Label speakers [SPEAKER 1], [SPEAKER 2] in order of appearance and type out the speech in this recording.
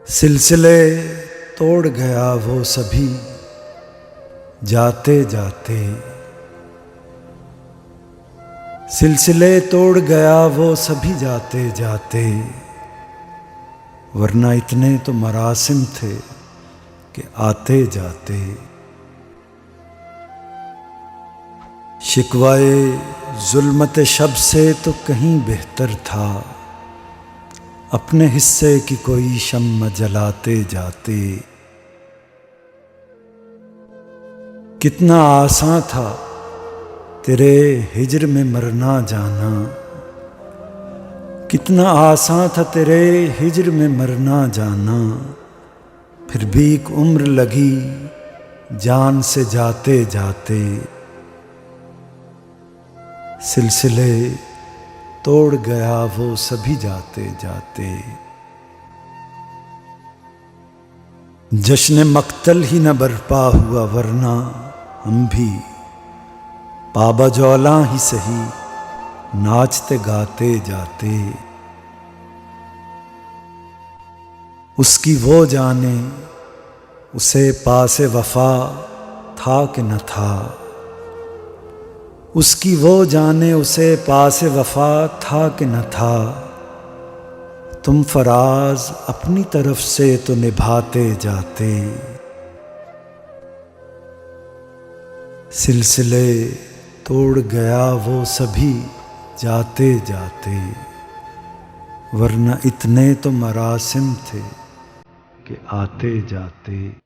[SPEAKER 1] सिलसिले तोड़ गया वो सभी जाते जाते। सिलसिले तोड़ गया वो सभी जाते जाते, वरना इतने तो मरासिम थे कि आते जाते। शिकवाए जुल्मत शब से तो कहीं बेहतर था, अपने हिस्से की कोई शम्म जलाते जाते। कितना आसान था तेरे हिज्र में मरना जाना, कितना आसान था तेरे हिज्र में मरना जाना। फिर भी एक उम्र लगी जान से जाते जाते। सिलसिले तोड़ गया वो सभी जाते जाते। जश्न मक्तल ही न बरपा हुआ, वरना हम भी पाबजौला ही सही नाचते गाते जाते। उसकी वो जाने उसे पासे वफा था कि न था, उसकी वो जाने उसे पासे वफा था कि न था। तुम फराज अपनी तरफ से तो निभाते जाते। सिलसिले तोड़ गया वो सभी जाते जाते, वरना इतने तो मरासिम थे कि आते जाते।